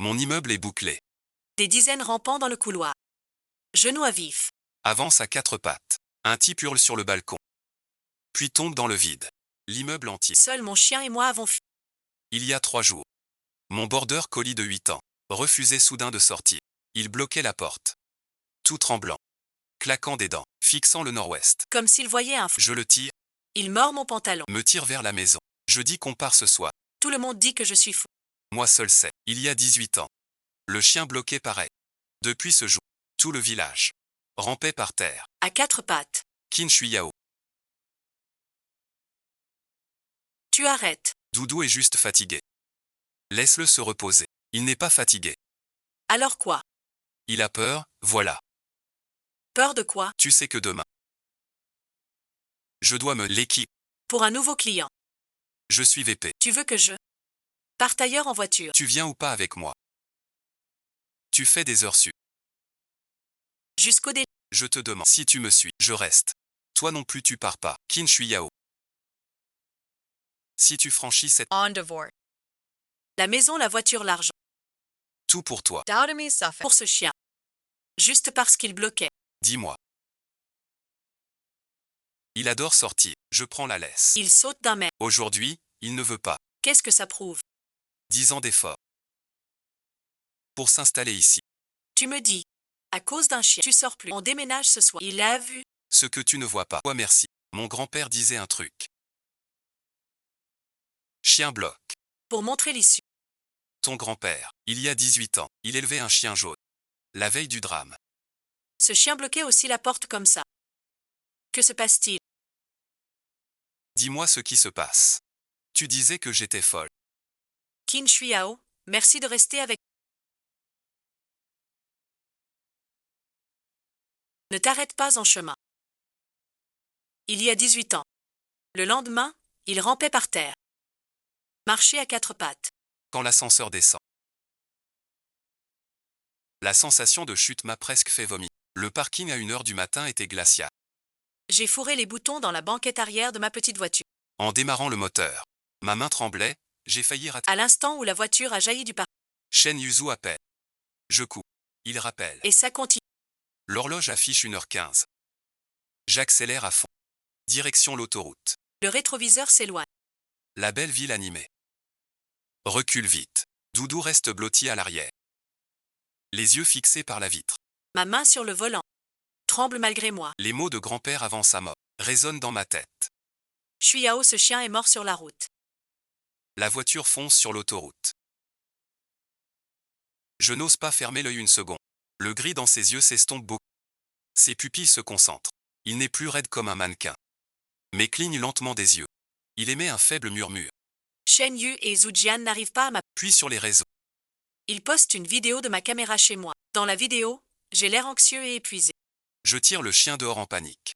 Mon immeuble est bouclé. Des dizaines rampant dans le couloir. Genoux à vif. Avance à quatre pattes. Un type hurle sur le balcon. Puis tombe dans le vide. L'immeuble entier. Seul mon chien et moi avons fui. Il y a 3 jours. Mon border collie de 8 ans refusait soudain de sortir. Il bloquait la porte. Tout tremblant. Claquant des dents. Fixant le nord-ouest. Comme s'il voyait un fou. Je le tire. Il mord mon pantalon. Me tire vers la maison. Je dis qu'on part ce soir. Tout le monde dit que je suis fou. Moi seul sais. Il y a 18 ans. Le chien bloqué pareil. Depuis ce jour, tout le village rampait par terre. À quatre pattes. Qin Shui Yao. Tu arrêtes. Doudou est juste fatigué. Laisse-le se reposer. Il n'est pas fatigué. Alors quoi? Il a peur, voilà. Peur de quoi? Tu sais que demain, je dois me l'équipe. Pour un nouveau client. Je suis VP. Tu veux que je parte ailleurs en voiture? Tu viens ou pas avec moi? Tu fais des heures sup. Jusqu'au délai. Je te demande. Si tu me suis, je reste. Toi non plus tu pars pas. Qin Shui Yao. Si tu franchis cette... On divorce. La maison, la voiture, l'argent. Tout pour toi. Pour ce chien. Juste parce qu'il bloquait. Dis-moi. Il adore sortir. Je prends la laisse. Il saute d'un mètre. Aujourd'hui, il ne veut pas. Qu'est-ce que ça prouve? 10 ans d'effort. Pour s'installer ici. Tu me dis. À cause d'un chien, tu sors plus. On déménage ce soir. Il a vu. Ce que tu ne vois pas. Ouais, merci. Mon grand-père disait un truc. Chien bloc. Pour montrer l'issue. Ton grand-père, il y a 18 ans, il élevait un chien jaune. La veille du drame. Ce chien bloquait aussi la porte comme ça. Que se passe-t-il? Dis-moi ce qui se passe. Tu disais que j'étais folle. Qin Shui Yao, merci de rester avec. Ne t'arrête pas en chemin. Il y a 18 ans. Le lendemain, il rampait par terre. Marchait à quatre pattes. Quand l'ascenseur descend. La sensation de chute m'a presque fait vomir. Le parking à 1h du matin était glacial. J'ai fourré les boutons dans la banquette arrière de ma petite voiture. En démarrant le moteur, ma main tremblait, j'ai failli rater. À l'instant où la voiture a jailli du parking. Shen Yuzu appelle. Je coupe. Il rappelle. Et ça continue. L'horloge affiche 1h15. J'accélère à fond. Direction l'autoroute. Le rétroviseur s'éloigne. La belle ville animée. Recule vite. Doudou reste blotti à l'arrière. Les yeux fixés par la vitre. Ma main sur le volant. Tremble malgré moi. Les mots de grand-père avant sa mort résonnent dans ma tête. Shui Yao, ce chien est mort sur la route. La voiture fonce sur l'autoroute. Je n'ose pas fermer l'œil une seconde. Le gris dans ses yeux s'estompe beaucoup. Ses pupilles se concentrent. Il n'est plus raide comme un mannequin. Mais cligne lentement des yeux. Il émet un faible murmure. Shen Yu et Zhu Jian n'arrivent pas à ma... Puis sur les réseaux. Ils postent une vidéo de ma caméra chez moi. Dans la vidéo, j'ai l'air anxieux et épuisé. Je tire le chien dehors en panique.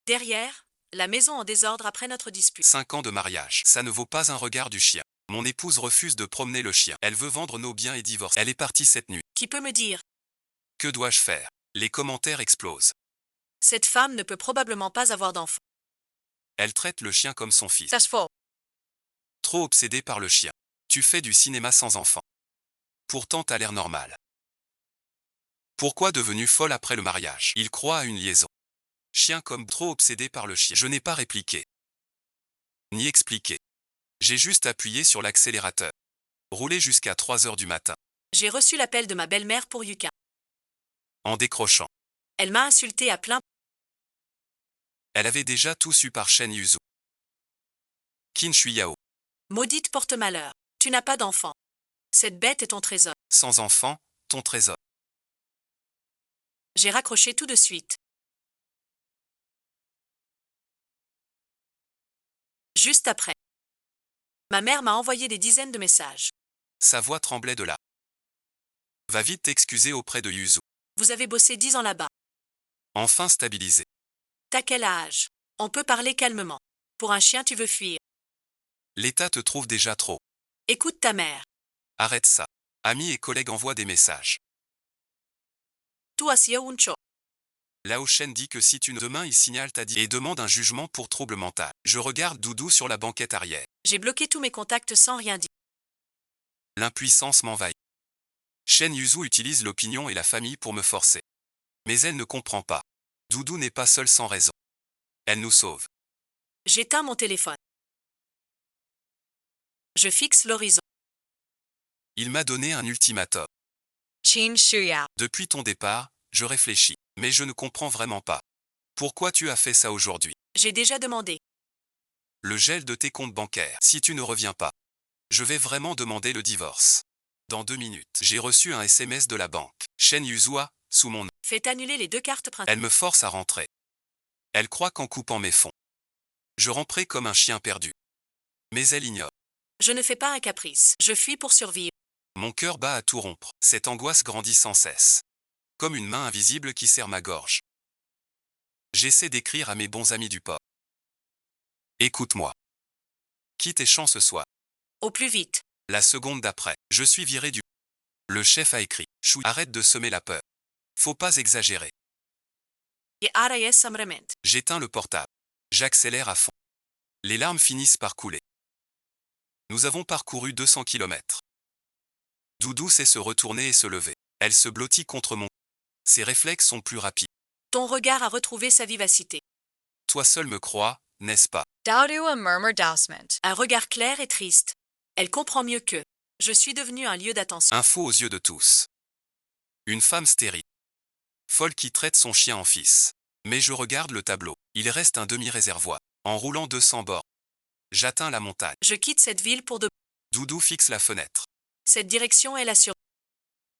Derrière, la maison en désordre après notre dispute. 5 ans de mariage. Ça ne vaut pas un regard du chien. Mon épouse refuse de promener le chien. Elle veut vendre nos biens et divorcer. Elle est partie cette nuit. Qui peut me dire? Que dois-je faire? Les commentaires explosent. Cette femme ne peut probablement pas avoir d'enfant. Elle traite le chien comme son fils. That's faux. Trop obsédé par le chien. Tu fais du cinéma sans enfant. Pourtant t'as l'air normal. Pourquoi devenue folle après le mariage? Il croit à une liaison. Chien comme trop obsédé par le chien. Je n'ai pas répliqué. Ni expliqué. J'ai juste appuyé sur l'accélérateur. Roulé jusqu'à 3h du matin. J'ai reçu l'appel de ma belle-mère pour Yuka. En décrochant. Elle m'a insulté à plein. Elle avait déjà tout su par Shen Yuzu. Qin Shui Yao. Maudite porte-malheur. Tu n'as pas d'enfant. Cette bête est ton trésor. Sans enfant, ton trésor. J'ai raccroché tout de suite. Juste après. Ma mère m'a envoyé des dizaines de messages. Sa voix tremblait de là. Va vite t'excuser auprès de Yuzu. Vous avez bossé 10 ans là-bas. Enfin stabilisé. T'as quel âge? On peut parler calmement. Pour un chien, tu veux fuir. L'État te trouve déjà trop. Écoute ta mère. Arrête ça. Amis et collègues envoient des messages. Tu as uncho. Lao Shen dit que si tu ne demain il signale ta dit et demande un jugement pour trouble mental. Je regarde Doudou sur la banquette arrière. J'ai bloqué tous mes contacts sans rien dire. L'impuissance m'envahit. Shen Yuzu utilise l'opinion et la famille pour me forcer. Mais elle ne comprend pas. Doudou n'est pas seule sans raison. Elle nous sauve. J'éteins mon téléphone. Je fixe l'horizon. Il m'a donné un ultimatum. Qin Shuyao. Depuis ton départ, je réfléchis. Mais je ne comprends vraiment pas. Pourquoi tu as fait ça aujourd'hui? J'ai déjà demandé. Le gel de tes comptes bancaires. Si tu ne reviens pas, je vais vraiment demander le divorce. Dans 2 minutes, j'ai reçu un SMS de la banque. Shen Yuzua, sous mon nom. Faites annuler les 2 cartes principales. Elle me force à rentrer. Elle croit qu'en coupant mes fonds, je ramperai comme un chien perdu. Mais elle ignore. Je ne fais pas un caprice. Je fuis pour survivre. Mon cœur bat à tout rompre. Cette angoisse grandit sans cesse. Comme une main invisible qui serre ma gorge. J'essaie d'écrire à mes bons amis du port. Écoute-moi. Quitte et chant ce soir. Au plus vite. La seconde d'après, je suis viré du... Le chef a écrit. Chou, arrête de semer la peur. Faut pas exagérer. Et Arayes Samrement. J'éteins le portable. J'accélère à fond. Les larmes finissent par couler. Nous avons parcouru 200 km. Doudou sait se retourner et se lever. Elle se blottit contre mon... Ses réflexes sont plus rapides. Ton regard a retrouvé sa vivacité. Toi seul me crois, n'est-ce pas? Daudua murmur dousement. Un regard clair et triste. Elle comprend mieux que je suis devenu un lieu d'attention. Info aux yeux de tous. Une femme stérile. Folle qui traite son chien en fils. Mais je regarde le tableau. Il reste un demi-réservoir. En roulant 200 bords. J'atteins la montagne. Je quitte cette ville pour de... Doudou fixe la fenêtre. Cette direction est la sur...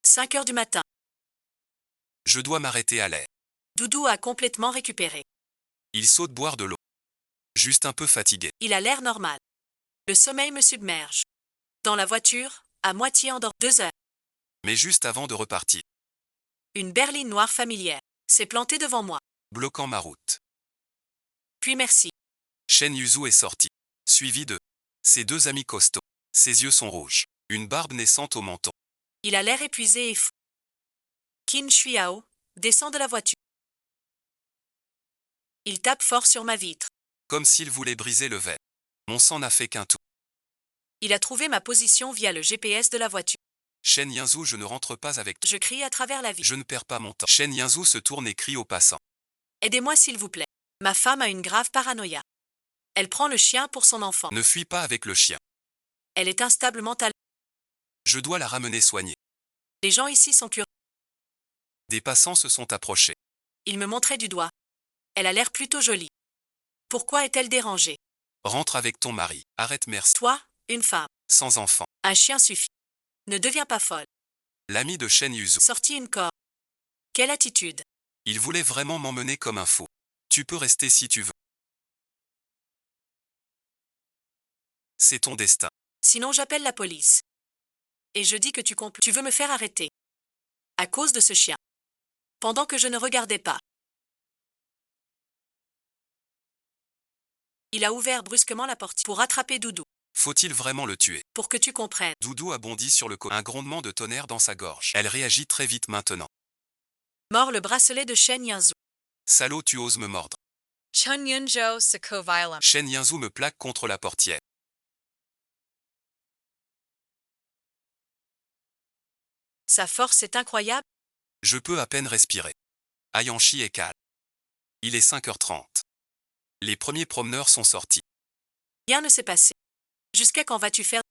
5 heures du matin. Je dois m'arrêter à l'air. Doudou a complètement récupéré. Il saute boire de l'eau. Juste un peu fatigué. Il a l'air normal. Le sommeil me submerge. Dans la voiture, à moitié endormi. 2 heures. Mais juste avant de repartir. Une berline noire familière s'est plantée devant moi. Bloquant ma route. Puis merci. Shen Yuzu est sorti. Suivi de ses 2 amis costauds. Ses yeux sont rouges. Une barbe naissante au menton. Il a l'air épuisé et fou. Qin Shuiao descend de la voiture. Il tape fort sur ma vitre. Comme s'il voulait briser le verre. Mon sang n'a fait qu'un tour. Il a trouvé ma position via le GPS de la voiture. Shen Yinzu, je ne rentre pas avec toi. Je crie à travers la vitre. Je ne perds pas mon temps. Shen Yinzu se tourne et crie aux passants. Aidez-moi s'il vous plaît. Ma femme a une grave paranoïa. Elle prend le chien pour son enfant. Ne fuis pas avec le chien. Elle est instable mentalement. Je dois la ramener soignée. Les gens ici sont curieux. Des passants se sont approchés. Ils me montraient du doigt. Elle a l'air plutôt jolie. Pourquoi est-elle dérangée? Rentre avec ton mari. Arrête, merci. Toi, une femme. Sans enfant. Un chien suffit. Ne deviens pas folle. L'ami de Shen Yuzu. Sorti une corde. Quelle attitude. Il voulait vraiment m'emmener comme un fou. Tu peux rester si tu veux. C'est ton destin. Sinon j'appelle la police. Et je dis que tu veux me faire arrêter. À cause de ce chien. Pendant que je ne regardais pas. Il a ouvert brusquement la porte pour attraper Doudou. Faut-il vraiment le tuer? Pour que tu comprennes. Doudou a bondi sur le côté. Un grondement de tonnerre dans sa gorge. Elle réagit très vite maintenant. Mord le bracelet de Shen Yinzu. Salaud, tu oses me mordre. Chun Yunjo Sako Violem. Shen Yinzu me plaque contre la portière. Sa force est incroyable. Je peux à peine respirer. Ayanshi est calme. Il est 5h30. Les premiers promeneurs sont sortis. Rien ne s'est passé. Jusqu'à quand vas-tu faire?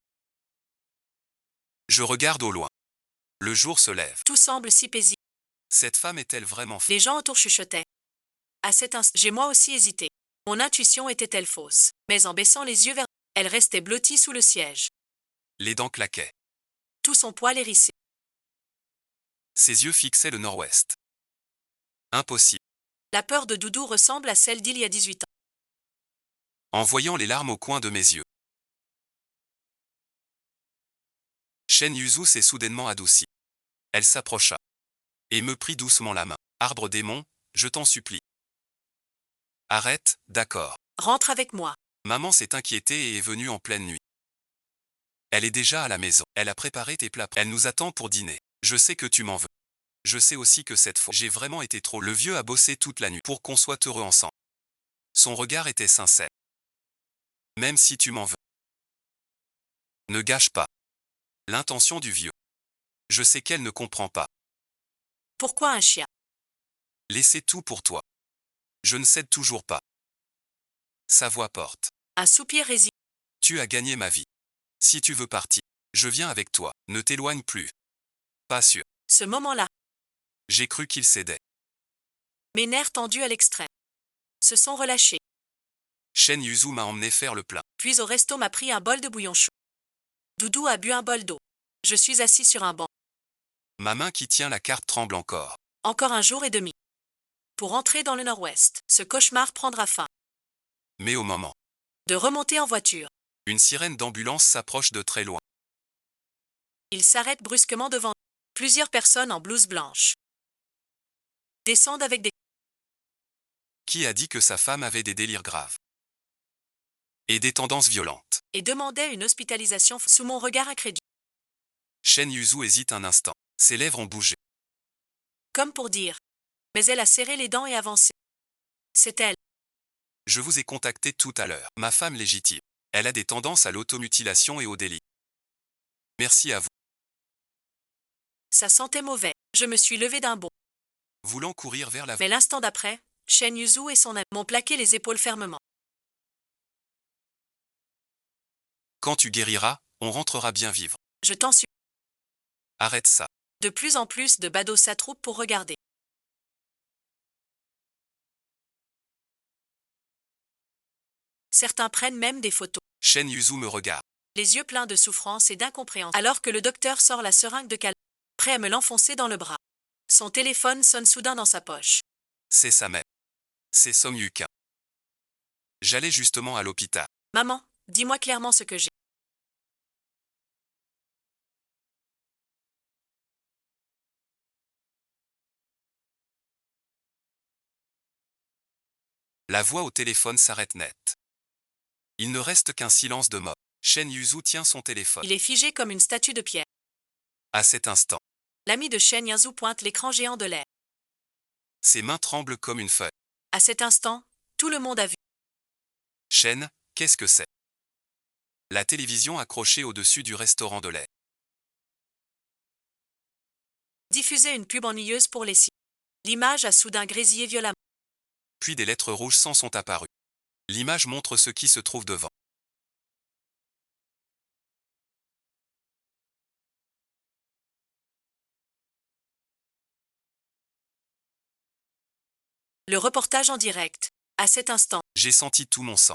Je regarde au loin. Le jour se lève. Tout semble si paisible. Cette femme est-elle vraiment Les gens autour chuchotaient. À cet instant, j'ai moi aussi hésité. Mon intuition était-elle fausse? Mais en baissant les yeux vers... Elle restait blottie sous le siège. Les dents claquaient. Tout son poil hérissé. Ses yeux fixaient le nord-ouest. Impossible. La peur de Doudou ressemble à celle d'il y a 18 ans. En voyant les larmes au coin de mes yeux. Shen Yuzu s'est soudainement adoucie. Elle s'approcha. Et me prit doucement la main. Arbre démon, je t'en supplie. Arrête, d'accord. Rentre avec moi. Maman s'est inquiétée et est venue en pleine nuit. Elle est déjà à la maison. Elle a préparé tes plats. Elle nous attend pour dîner. Je sais que tu m'en veux. Je sais aussi que cette fois, j'ai vraiment été trop. Le vieux a bossé toute la nuit pour qu'on soit heureux ensemble. Son regard était sincère. Même si tu m'en veux. Ne gâche pas l'intention du vieux. Je sais qu'elle ne comprend pas. Pourquoi un chien? Laissez tout pour toi. Je ne cède toujours pas. Sa voix porte. Un soupir résigné. Tu as gagné ma vie. Si tu veux partir, je viens avec toi. Ne t'éloigne plus. Pas sûr. Ce moment-là, J'ai cru qu'il cédait. mes nerfs tendus à l'extrême se sont relâchés. Shen Yuzu m'a emmené faire le plein. Puis au resto m'a pris un bol de bouillon chaud. Doudou a bu un bol d'eau. Je suis assis sur un banc. Ma main qui tient la carte tremble encore. Encore un jour et demi. Pour entrer dans le nord-ouest, ce cauchemar prendra fin. Mais au moment, De remonter en voiture. une sirène d'ambulance s'approche de très loin. Il s'arrête brusquement devant nous. Plusieurs personnes en blouse blanche descendent avec des... Qui a dit que sa femme avait des délires graves et des tendances violentes? et demandaient une hospitalisation sous mon regard incrédule. Shen Yuzu hésite un instant. Ses lèvres ont bougé. Comme pour dire. Mais elle a serré les dents et avancé. C'est elle. Je vous ai contacté tout à l'heure. Ma femme légitime. Elle a des tendances à l'automutilation et au délit. Merci à vous. Ça sentait mauvais. Je me suis levée d'un bond. Voulant courir vers la... Mais l'instant d'après, Shen Yuzu et son ami m'ont plaqué les épaules fermement. Quand tu guériras, on rentrera bien vivre. Je t'en supplie. Arrête ça. De plus en plus de badauds s'attroupent pour regarder. Certains prennent même des photos, Shen Yuzu me regarde. les yeux pleins de souffrance et d'incompréhension, alors que le docteur sort la seringue de calme, prêt à me l'enfoncer dans le bras. Son téléphone sonne soudain dans sa poche. C'est sa mère. C'est Song Yuka. J'allais justement à l'hôpital. Maman, dis-moi clairement ce que j'ai. La voix au téléphone s'arrête net. Il ne reste qu'un silence de mort. Shen Yuzu tient son téléphone. Il est figé comme une statue de pierre. À cet instant, L'ami de Shen Yuzu pointe l'écran géant de l'air. ses mains tremblent comme une feuille. À cet instant, tout le monde a vu. Shen, qu'est-ce que c'est? La télévision accrochée au-dessus du restaurant de lait. Diffuser une pub ennuyeuse pour les cils. L'image a soudain grésillé violemment. Puis des lettres rouges sans sont apparues. L'image montre ce qui se trouve devant. Le reportage en direct. À cet instant, J'ai senti tout mon sang.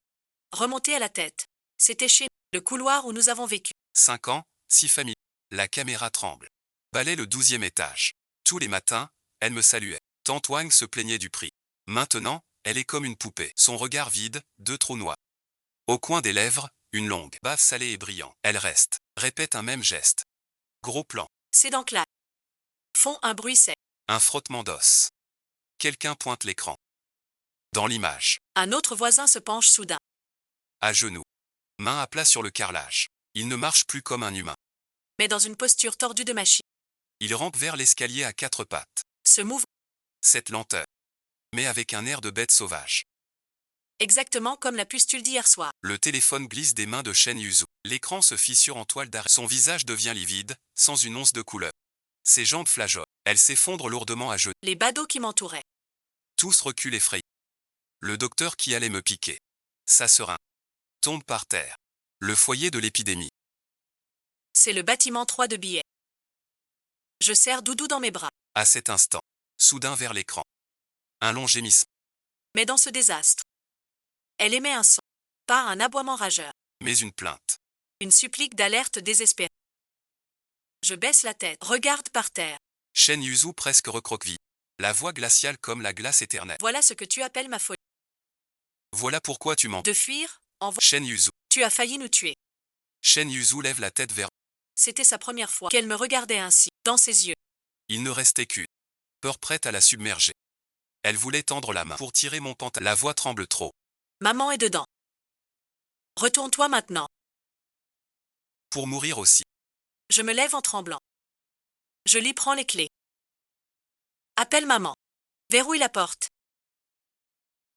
remonté à la tête. C'était chez nous, le couloir où nous avons vécu. 5 ans, 6 familles. La caméra tremble. Balai le 12e étage. Tous les matins, elle me saluait. Tante Wang se plaignait du prix. Maintenant, elle est comme une poupée. Son regard vide, 2 trous noirs. Au coin des lèvres, une longue bave salée et brillante. Elle reste. Répète un même geste. Gros plan. Ses dents claquent. Font un bruit sec. Un frottement d'os. Quelqu'un pointe l'écran. Dans l'image. Un autre voisin se penche soudain. À genoux. Main à plat sur le carrelage. Il ne marche plus comme un humain. Mais dans une posture tordue de machine. Il rampe vers l'escalier à 4 pattes. Ce mouvement, Cette lenteur. Mais avec un air de bête sauvage. exactement comme la pustule d'hier soir. Le téléphone glisse des mains de Shen Yuzu. L'écran se fissure en toile d'arrêt. Son visage devient livide, sans une once de couleur. Ses jambes flageolent. Elle s'effondre lourdement à genoux. Les badauds qui m'entouraient. Tous reculent effrayés. Le docteur qui allait me piquer. Sa seringue. Tombe par terre. Le foyer de l'épidémie. C'est le bâtiment 3 de billets. Je serre Doudou dans mes bras. À cet instant. Soudain vers l'écran. Un long gémissement. Mais dans ce désastre, elle émet un son. Pas un aboiement rageur. Mais une plainte. Une supplique d'alerte désespérée. Je baisse la tête. Regarde par terre. Shen Yuzu presque recroquevillé. La voix glaciale comme la glace éternelle. Voilà ce que tu appelles ma folie. Voilà pourquoi tu mens. De fuir, Shen Yuzu. tu as failli nous tuer. Shen Yuzu lève la tête vers. C'était sa première fois qu'elle me regardait ainsi, dans ses yeux. Il ne restait qu'une peur prête à la submerger. Elle voulait tendre la main pour tirer mon pantalon. La voix tremble trop. Maman est dedans. Retourne-toi maintenant. Pour mourir aussi. Je me lève en tremblant. Je lui prends les clés. Appelle maman. Verrouille la porte.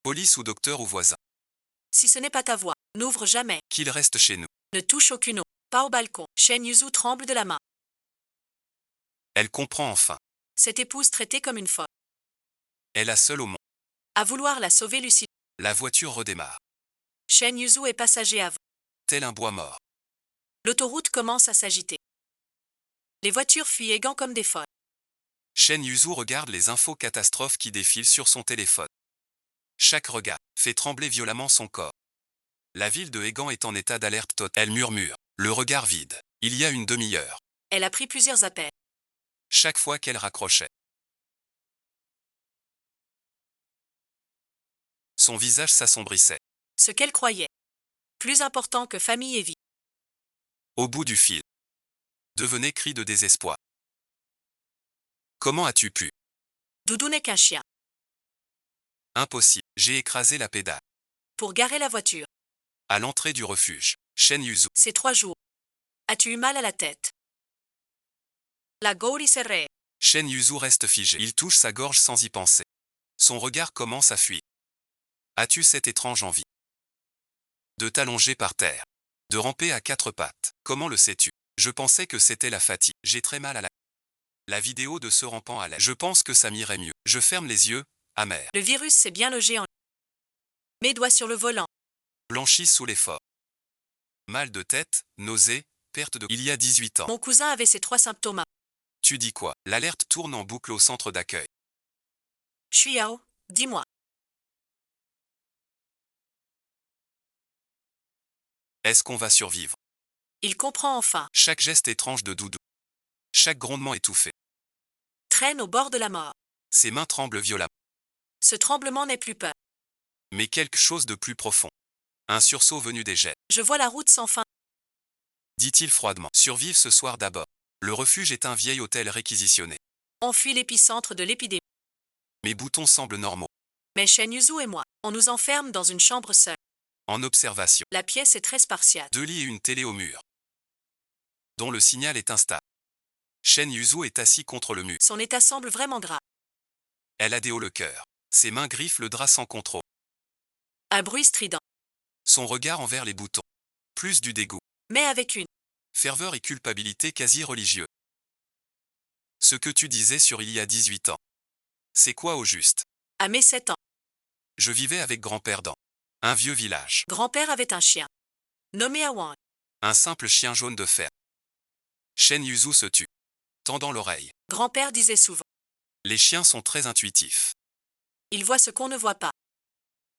Police ou docteur ou voisin. Si ce n'est pas ta voix, n'ouvre jamais. Qu'il reste chez nous. Ne touche aucune eau. Pas au balcon. Shen Yuzu tremble de la main. Elle comprend enfin. Cette épouse traitée comme une folle. Elle la seule au monde. À vouloir la sauver Lucie. La voiture redémarre. Shen Yuzu est passager avant. Tel un bois mort. L'autoroute commence à s'agiter. Les voitures fuient aigant comme des folles. Shen Yuzu regarde les infos catastrophes qui défilent sur son téléphone. Chaque regard fait trembler violemment son corps. La ville de Egan est en état d'alerte totale. Elle murmure, le regard vide. Il y a une demi-heure. Elle a pris plusieurs appels. Chaque fois qu'elle raccrochait, son visage s'assombrissait. Ce qu'elle croyait. Plus important que famille et vie. Au bout du fil, devenait cri de désespoir. Comment as-tu pu? Doudou n'est qu'un chien. Impossible. J'ai écrasé la pédale. Pour garer la voiture. À l'entrée du refuge, Shen Yuzu. C'est 3 jours. As-tu eu mal à la tête? La Gauri serrée. Shen Yuzu reste figé. Il touche sa gorge sans y penser. Son regard commence à fuir. As-tu cette étrange envie de t'allonger par terre? De ramper à 4 pattes? Comment le sais-tu? Je pensais que c'était la fatigue. J'ai très mal à la vidéo de ce rampant à l'air. Je pense que ça m'irait mieux. Je ferme les yeux, amer. Le virus s'est bien logé en. Mes doigts sur le volant. Blanchis sous l'effort. Mal de tête, nausée, perte de... Il y a 18 ans. Mon cousin avait ces 3 symptômes. Tu dis quoi? L'alerte tourne en boucle au centre d'accueil. Shuiao, dis-moi. Est-ce qu'on va survivre? Il comprend enfin. Chaque geste étrange de Doudou. Chaque grondement étouffé. Traîne au bord de la mort. Ses mains tremblent violemment. Ce tremblement n'est plus peur. Mais quelque chose de plus profond. Un sursaut venu des jets. Je vois la route sans fin. Dit-il froidement. Survivre ce soir d'abord. Le refuge est un vieil hôtel réquisitionné. On fuit l'épicentre de l'épidémie. Mes boutons semblent normaux. Mais Shen Yuzu et moi, on nous enferme dans une chambre seule. En observation. La pièce est très spartiate. 2 lits et une télé au mur. Dont le signal est instable. Shen Yuzu est assis contre le mur. Son état semble vraiment grave. Elle a des hauts le cœur. Ses mains griffent le drap sans contrôle. Un bruit strident. Son regard envers les boutons. Plus du dégoût. Mais avec une. Ferveur et culpabilité quasi religieux. Ce que tu disais sur il y a 18 ans. C'est quoi au juste? À mes 7 ans. Je vivais avec grand-père dans un vieux village. Grand-père avait un chien. Nommé Awang. Un simple chien jaune de fer. Shen Yuzu se tut, tendant l'oreille. Grand-père disait souvent. Les chiens sont très intuitifs. Il voit ce qu'on ne voit pas.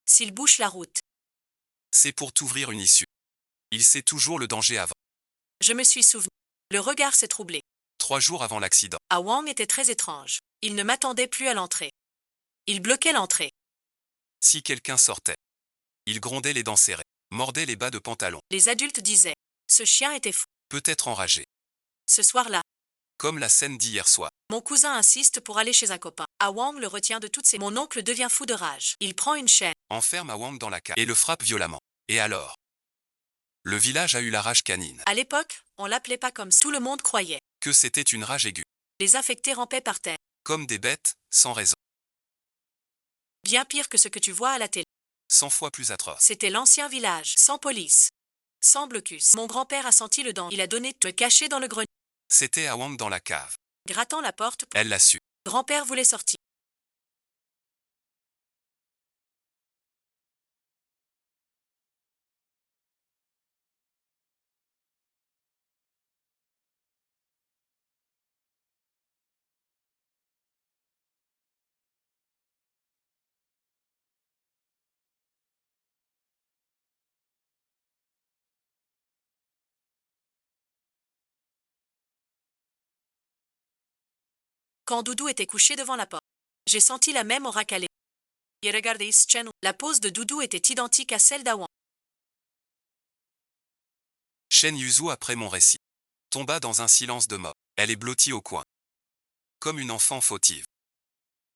S'il bouche la route. C'est pour t'ouvrir une issue. Il sait toujours le danger avant. Je me suis souvenu. Le regard s'est troublé. 3 jours avant l'accident. Awang était très étrange. Il ne m'attendait plus à l'entrée. Il bloquait l'entrée. Si quelqu'un sortait, il grondait les dents serrées, mordait les bas de pantalon. Les adultes disaient. Ce chien était fou. Peut-être enragé. Ce soir-là, Comme la scène d'hier soir. mon cousin insiste pour aller chez un copain. Awang le retient de toutes ses... Mon oncle devient fou de rage. Il prend une chaîne. Enferme Awang dans la cave et le frappe violemment. Et alors? Le village a eu la rage canine. À l'époque, on l'appelait pas comme ça. Tout le monde croyait. Que c'était une rage aiguë. Les infectés rampaient par terre. Comme des bêtes, sans raison. Bien pire que ce que tu vois à la télé. 100 fois plus atroce. C'était l'ancien village, sans police. Sans blocus. Mon grand-père a senti le danger. Il a donné de me cacher dans le grenier. C'était Awang dans la cave. Grattant la porte. Elle l'a su. Grand-père voulait sortir. Quand Doudou était couché devant la porte, j'ai senti la même aura calée. Et regardez Chen. La pose de Doudou était identique à celle d'Awang. Shen Yuzu après mon récit. Tomba dans un silence de mort. Elle est blottie au coin. Comme une enfant fautive.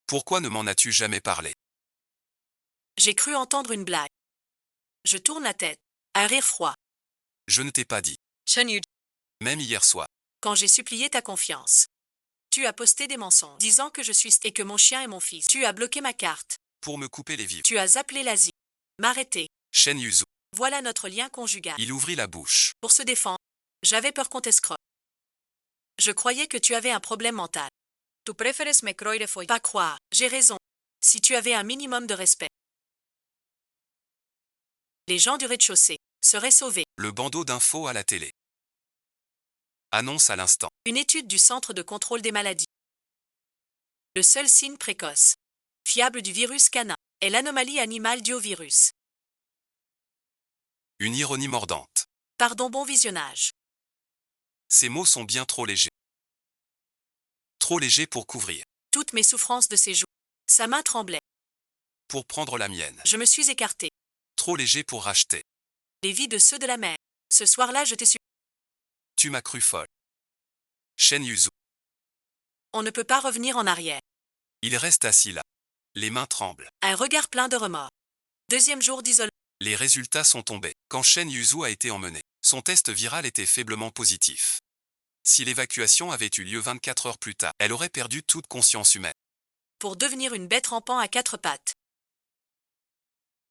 Pourquoi ne m'en as-tu jamais parlé? J'ai cru entendre une blague. Je tourne la tête. Un rire froid. Je ne t'ai pas dit. Shen Yuzu. Même hier soir. Quand j'ai supplié ta confiance. Tu as posté des mensonges, disant que je suis et que mon chien est mon fils. Tu as bloqué ma carte. Pour me couper les vivres. Tu as appelé l'asile. M'arrêter. Shen Yuzu. Voilà notre lien conjugal. Il ouvrit la bouche. Pour se défendre, j'avais peur qu'on t'escroque. Je croyais que tu avais un problème mental. Tu prefieres microirefoy. Pas croire, j'ai raison. Si tu avais un minimum de respect. Les gens du rez-de-chaussée seraient sauvés. Le bandeau d'infos à la télé. Annonce à l'instant. Une étude du Centre de contrôle des maladies. Le seul signe précoce fiable du virus canin est l'anomalie animale due au virus. Une ironie mordante. Pardon, bon visionnage. Ces mots sont bien trop légers. Trop légers pour couvrir. Toutes mes souffrances de ces jours. Sa main tremblait. Pour prendre la mienne. Je me suis écarté. Trop léger pour racheter. Les vies de ceux de la mer. Ce soir-là, je t'ai su. Tu m'as cru folle. Shen Yuzu. On ne peut pas revenir en arrière. Il reste assis là. Les mains tremblent. Un regard plein de remords. Deuxième jour d'isolement. Les résultats sont tombés. Quand Shen Yuzu a été emmené, son test viral était faiblement positif. Si l'évacuation avait eu lieu 24 heures plus tard, elle aurait perdu toute conscience humaine. Pour devenir une bête rampant à quatre pattes.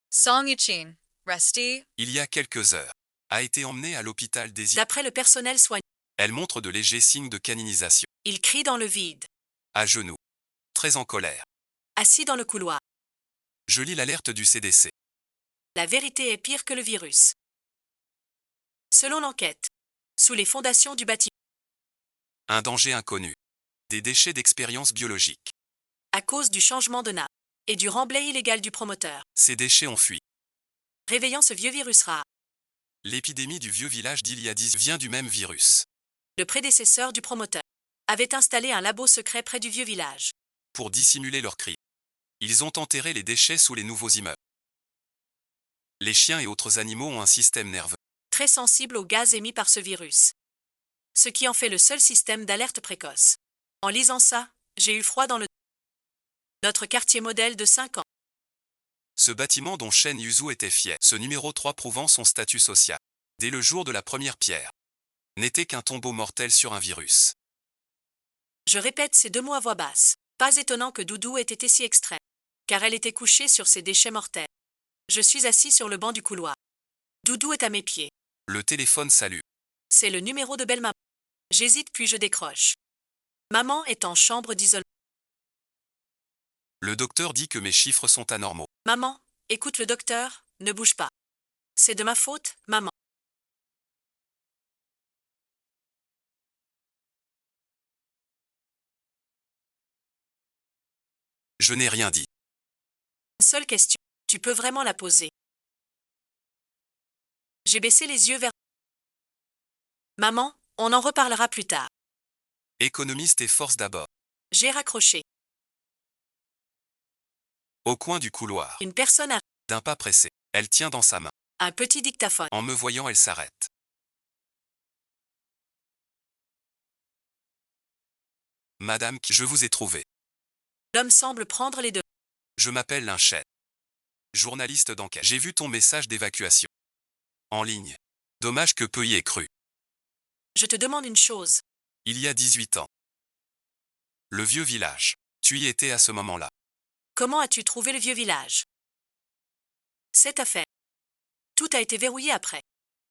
Song Yuchin. Rusty. Il y a quelques heures, a été emmenée à l'hôpital des îles. D'après le personnel soignant, Elle montre de légers signes de caninisation. il crie dans le vide. À genoux. Très en colère. Assis dans le couloir. Je lis l'alerte du CDC. La vérité est pire que le virus. Selon l'enquête, sous les fondations du bâtiment, Un danger inconnu. Des déchets d'expérience biologique. à cause du changement de nappe et du remblai illégal du promoteur, Ces déchets ont fui. réveillant ce vieux virus rare, L'épidémie du vieux village d'il y a 10 vient du même virus. le prédécesseur du promoteur, avait installé un labo secret près du vieux village. Pour dissimuler leurs cris, ils ont enterré les déchets sous les nouveaux immeubles. Les chiens et autres animaux ont un système nerveux. Très sensible aux gaz émis par ce virus. Ce qui en fait le seul système d'alerte précoce. En lisant ça, j'ai eu froid dans le... Notre quartier modèle de 5 ans. Ce bâtiment dont Shen Yuzu était fier, ce numéro 3 prouvant son statut social, dès le jour de la première pierre, n'était qu'un tombeau mortel sur un virus. Je répète ces deux mots à voix basse. Pas étonnant que Doudou ait été si extrême, car elle était couchée sur ses déchets mortels. Je suis assis sur le banc du couloir. Doudou est à mes pieds. Le téléphone salue. C'est le numéro de belle-maman. J'hésite puis je décroche. Maman est en chambre d'isolement. Le docteur dit que mes chiffres sont anormaux. Maman, écoute le docteur, ne bouge pas. C'est de ma faute, maman. Je n'ai rien dit. Une seule question. Tu peux vraiment la poser. J'ai baissé les yeux vers... Maman, on en reparlera plus tard. Économiste et force d'abord. J'ai raccroché. Au coin du couloir, Une personne a d'un pas pressé, elle tient dans sa main. un petit dictaphone. En me voyant, elle s'arrête. Madame, je vous ai trouvé. L'homme semble prendre les deux. Je m'appelle Linchet. Journaliste d'enquête. J'ai vu ton message d'évacuation. En ligne. Dommage que peu y ait cru. Je te demande une chose. Il y a 18 ans. Le vieux village. Tu y étais à ce moment-là. Comment as-tu trouvé le vieux village? Cette affaire. Tout a été verrouillé après.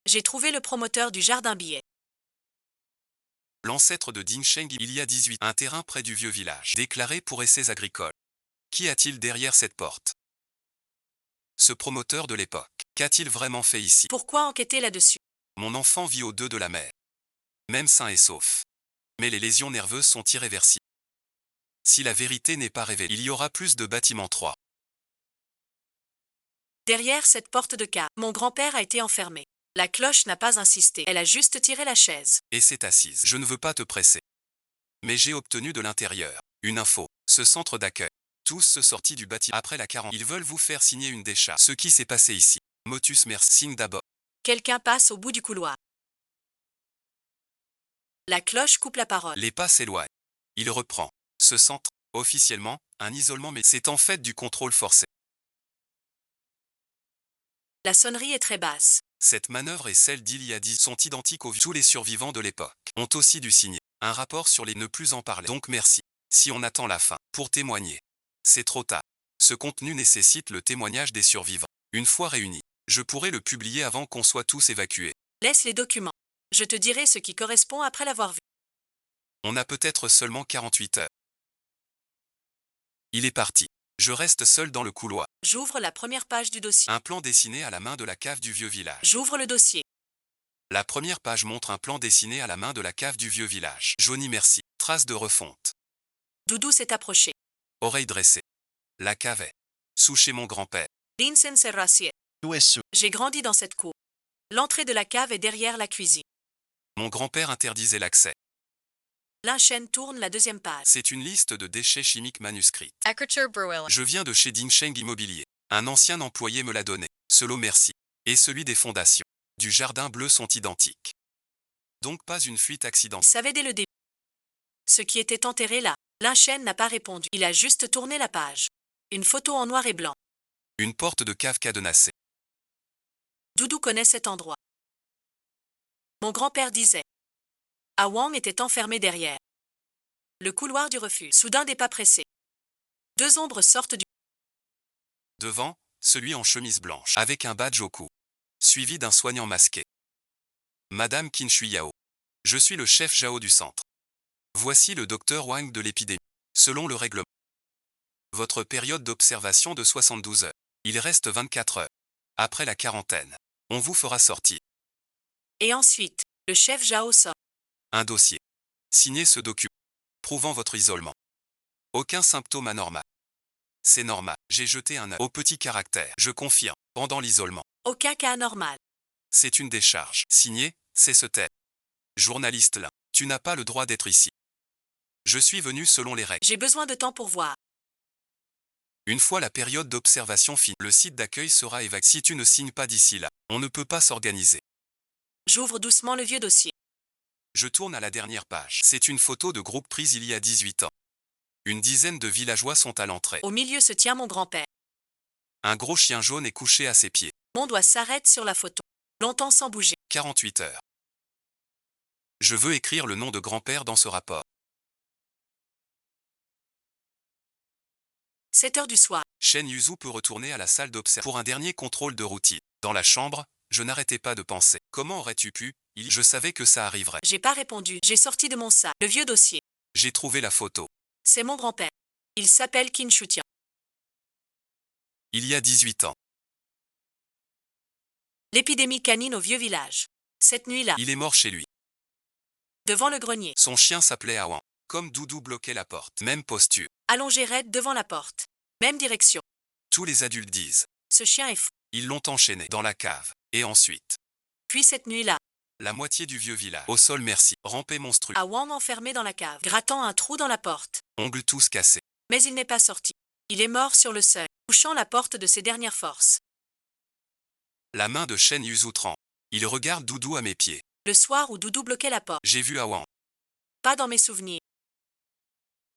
J'ai trouvé le promoteur du jardin billet. L'ancêtre de Ding Sheng il y a 18 un terrain près du vieux village, déclaré pour essais agricoles. Qu'y a-t-il derrière cette porte? Ce promoteur de l'époque, qu'a-t-il vraiment fait ici? Pourquoi enquêter là-dessus? Mon enfant vit au 2 de la mer. Même sain et sauf. Mais les lésions nerveuses sont irréversibles. Si la vérité n'est pas révélée, il y aura plus de bâtiments 3. Derrière cette porte de cave, mon grand-père a été enfermé. La cloche n'a pas insisté, elle a juste tiré la chaise. Et c'est assise. Je ne veux pas te presser. Mais j'ai obtenu de l'intérieur une info. Ce centre d'accueil. Tous se sortis du bâtiment après la 40. Ils veulent vous faire signer une décharge. Ce qui s'est passé ici. Motus merci. Signe d'abord. Quelqu'un passe au bout du couloir. La cloche coupe la parole. Les pas s'éloignent. Il reprend. Ce centre, officiellement, un isolement mais c'est en fait du contrôle forcé. La sonnerie est très basse. Cette manœuvre et celle d'il y a 10 sont identiques aux tous les survivants de l'époque. Ont aussi dû signer un rapport sur les ne plus en parler. Donc merci. Si on attend la fin pour témoigner, c'est trop tard. Ce contenu nécessite le témoignage des survivants. Une fois réunis, je pourrai le publier avant qu'on soit tous évacués. Laisse les documents. Je te dirai ce qui correspond après l'avoir vu. On a peut-être seulement 48 heures. Il est parti. Je reste seul dans le couloir. J'ouvre la première page du dossier. Un plan dessiné à la main de la cave du vieux village. J'ouvre le dossier. La première page montre un plan dessiné à la main de la cave du vieux village. Jauni merci. Trace de refonte. Doudou s'est approché. Oreille dressée. La cave est sous chez mon grand-père. Linsen Serrassier. J'ai grandi dans cette cour. L'entrée de la cave est derrière la cuisine. Mon grand-père interdisait l'accès. Linchen tourne la deuxième page. C'est une liste de déchets chimiques manuscrits. Akerture Bruil. Je viens de chez Dinsheng Immobilier. Un ancien employé me l'a donné. Ce lot merci. Et celui des fondations du jardin bleu sont identiques. Donc pas une fuite Il accidentelle. savait dès le début ce qui était enterré là. Linchen n'a pas répondu. Il a juste tourné la page. Une photo en noir et blanc. Une porte de cave cadenassée. Doudou connaît cet endroit. Mon grand-père disait. Awang était enfermé derrière le couloir du refuge. Soudain des pas pressés. Deux ombres sortent du... Devant, celui en chemise blanche, avec un badge au cou. Suivi d'un soignant masqué. Madame Qin Shui Yao. Je suis le chef Zhao du centre. Voici le docteur Wang de l'épidémie. Selon le règlement. Votre période d'observation de 72 heures. Il reste 24 heures. Après la quarantaine, on vous fera sortir. Et ensuite, le chef Zhao sort. Un dossier. Signez ce document. Prouvant votre isolement. Aucun symptôme anormal. C'est normal. J'ai jeté un œil au petit caractère. Je confirme. Pendant l'isolement. Aucun cas anormal. C'est une décharge. Signé, c'est ce tel. Journaliste là. Tu n'as pas le droit d'être ici. Je suis venu selon les règles. J'ai besoin de temps pour voir. Une fois la période d'observation finie, le site d'accueil sera évacué. Si tu ne signes pas d'ici là, on ne peut pas s'organiser. J'ouvre doucement le vieux dossier. Je tourne à la dernière page. C'est une photo de groupe prise il y a 18 ans. Une dizaine de villageois sont à l'entrée. Au milieu se tient mon grand-père. Un gros chien jaune est couché à ses pieds. Mon doigt s'arrête sur la photo. Longtemps sans bouger. 48 heures. Je veux écrire le nom de grand-père dans ce rapport. 7 heures du soir. Shen Yuzu peut retourner à la salle d'observation pour un dernier contrôle de routine. Dans la chambre, je n'arrêtais pas de penser. Comment aurais-tu pu? Je savais que ça arriverait. J'ai pas répondu. J'ai sorti de mon sac le vieux dossier. J'ai trouvé la photo. C'est mon grand-père. Il s'appelle Qin Shutian. Il y a 18 ans. L'épidémie canine au vieux village. Cette nuit-là, Il est mort chez lui. devant le grenier, Son chien s'appelait Awan. Comme Doudou bloquait la porte. Même posture. allongé raide devant la porte. Même direction. Tous les adultes disent. Ce chien est fou. Ils l'ont enchaîné dans la cave. Et ensuite, Puis cette nuit-là, la moitié du vieux village. Au sol merci. Rampé monstrueux. Awang enfermé dans la cave, grattant un trou dans la porte. Ongles tous cassés. Mais il n'est pas sorti. Il est mort sur le seuil, touchant la porte de ses dernières forces. La main de Shen Yuzu tremble. Il regarde Doudou à mes pieds. Le soir où Doudou bloquait la porte. J'ai vu Awan. Pas dans mes souvenirs.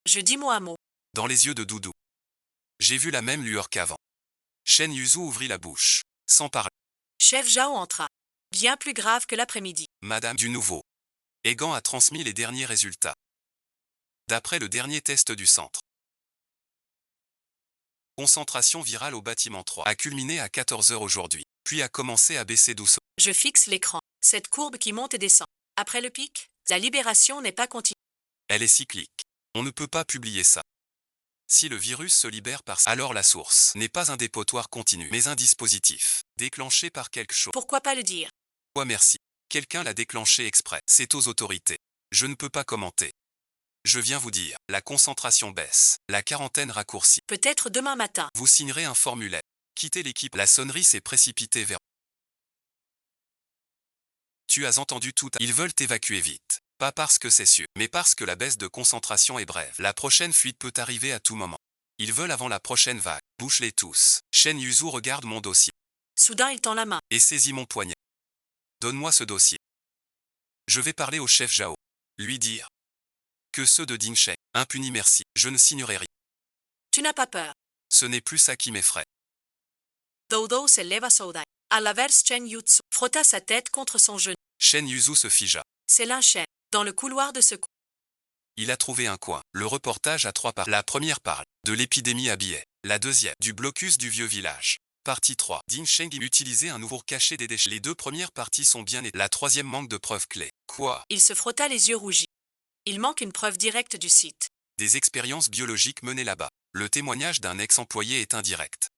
Je dis mot à mot. Dans les yeux de Doudou. J'ai vu la même lueur qu'avant. Shen Yuzu ouvrit la bouche. Sans parler. Chef Zhao entra. Bien plus grave que l'après-midi. Madame du nouveau. Egan a transmis les derniers résultats. D'après le dernier test du centre. Concentration virale au bâtiment 3 a culminé à 14 heures aujourd'hui, puis a commencé à baisser doucement. Je fixe l'écran. Cette courbe qui monte et descend. Après le pic, la libération n'est pas continue. Elle est cyclique. On ne peut pas publier ça. Si le virus se libère alors la source n'est pas un dépotoir continu, mais un dispositif déclenché par quelque chose. Pourquoi pas le dire? Ouais, merci. Quelqu'un l'a déclenché exprès. C'est aux autorités. Je ne peux pas commenter. Je viens vous dire, la concentration baisse, la quarantaine raccourcie. Peut-être demain matin. Vous signerez un formulaire. Quittez l'équipe. La sonnerie s'est précipitée vers... Tu as entendu tout. Ils veulent t'évacuer vite. Pas parce que c'est sûr, mais parce que la baisse de concentration est brève. La prochaine fuite peut arriver à tout moment. Ils veulent avant la prochaine vague. Bouche-les tous. Shen Yuzu regarde mon dossier. Soudain, il tend la main. Et saisit mon poignet. Donne-moi ce dossier. Je vais parler au chef Zhao. Lui dire que ceux de Dinsheng, impunis merci, je ne signerai rien. Tu n'as pas peur. Ce n'est plus ça qui m'effraie. Dodo se leva soudain. À l'inverse, Chen Yutsu frotta sa tête contre son genou. Shen Yuzu se figea. C'est Linchen, dans le couloir de secours. Il a trouvé un coin. Le reportage à 3 parts. La première parle de l'épidémie à billets. La deuxième, du blocus du vieux village. Partie 3. Dinsheng utilisait un nouveau caché des déchets. Les deux premières parties sont bien établies. La troisième manque de preuves clés. Quoi? Il se frotta les yeux rougis. Il manque une preuve directe du site. Des expériences biologiques menées là-bas. Le témoignage d'un ex-employé est indirect.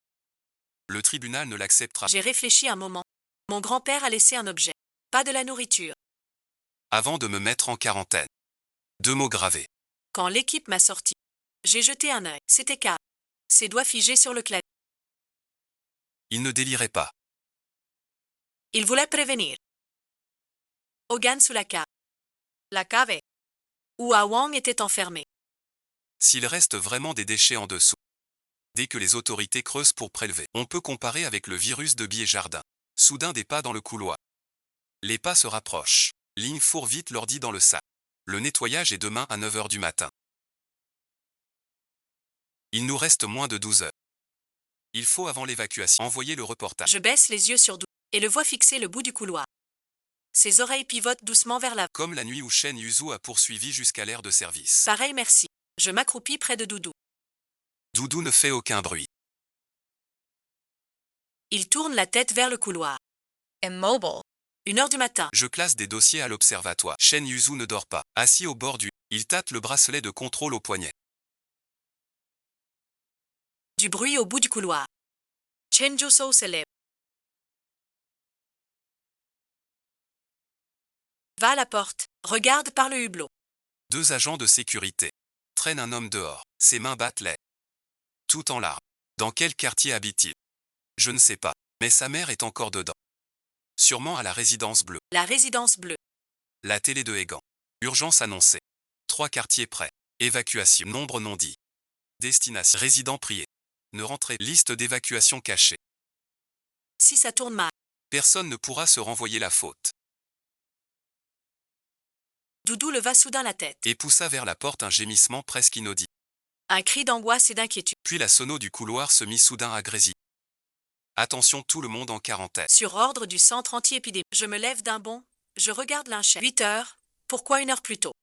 Le tribunal ne l'acceptera J'ai réfléchi un moment. Mon grand-père a laissé un objet. Pas de la nourriture. avant de me mettre en quarantaine. 2 mots gravés. Quand l'équipe m'a sorti, j'ai jeté un œil. C'était calme. Ses doigts figés sur le clavier. Il ne délirait pas. Il voulait prévenir. Hogan sous la cave. La cave. Où Wang était enfermé. S'il reste vraiment des déchets en dessous. Dès que les autorités creusent pour prélever, on peut comparer avec le virus de Bié-Jardin. Soudain des pas dans le couloir. Les pas se rapprochent. Ling fourre vite l'ordi dans le sac. Le nettoyage est demain à 9 h du matin. Il nous reste moins de 12 heures. Il faut avant l'évacuation envoyer le reportage. Je baisse les yeux sur Doudou et le vois fixer le bout du couloir. Ses oreilles pivotent doucement vers l'avant. Comme la nuit où Shen Yuzu a poursuivi jusqu'à l'aire de service. Pareil, merci. Je m'accroupis près de Doudou. Doudou ne fait aucun bruit. Il tourne la tête vers le couloir. Immobile. 1 h du matin. Je classe des dossiers à l'observatoire. Shen Yuzu ne dort pas. Assis au bord du... Il tâte le bracelet de contrôle au poignet. Du bruit au bout du couloir. Chen Jusou se lève. Va à la porte. Regarde par le hublot. 2 agents de sécurité traînent un homme dehors. Ses mains battent l'air. Tout en larmes. Dans quel quartier habite-t-il? Je ne sais pas. Mais sa mère est encore dedans. Sûrement à la résidence bleue. La résidence bleue. La télé de Egan. Urgence annoncée. 3 quartiers prêts. Évacuation. Nombre non dit. Destination. Résident prié. Ne rentrez. Liste d'évacuation cachée. Si ça tourne mal. Personne ne pourra se renvoyer la faute. Doudou leva soudain la tête. Et poussa vers la porte un gémissement presque inaudible. Un cri d'angoisse et d'inquiétude. Puis la sono du couloir se mit soudain à grésiller. Attention, tout le monde en quarantaine. Sur ordre du centre anti-épidémie. Je me lève d'un bond. Je regarde l'enchaîne. 8 h. Pourquoi 1 heure plus tôt?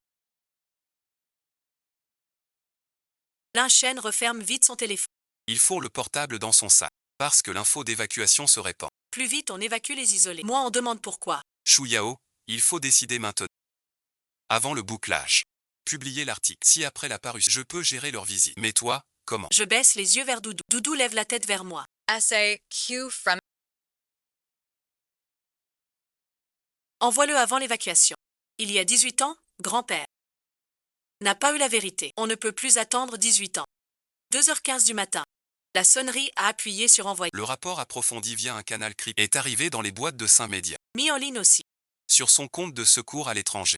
L'enchaîne referme vite son téléphone. Il fourre le portable dans son sac. Parce que l'info d'évacuation se répand. Plus vite on évacue les isolés. Moi on demande pourquoi. Shu Yao, il faut décider maintenant. Avant le bouclage. Publier l'article. Si après la parution, je peux gérer leur visite. Mais toi, comment? Je baisse les yeux vers Doudou. Doudou lève la tête vers moi. Essay Q from. Envoie-le avant l'évacuation. Il y a 18 ans, grand-père n'a pas eu la vérité. On ne peut plus attendre 18 ans. 2 h 15 du matin. La sonnerie a appuyé sur envoyer. Le rapport approfondi via un canal crypté est arrivé dans les boîtes de Saint-Média. Mis en ligne aussi. Sur son compte de secours à l'étranger.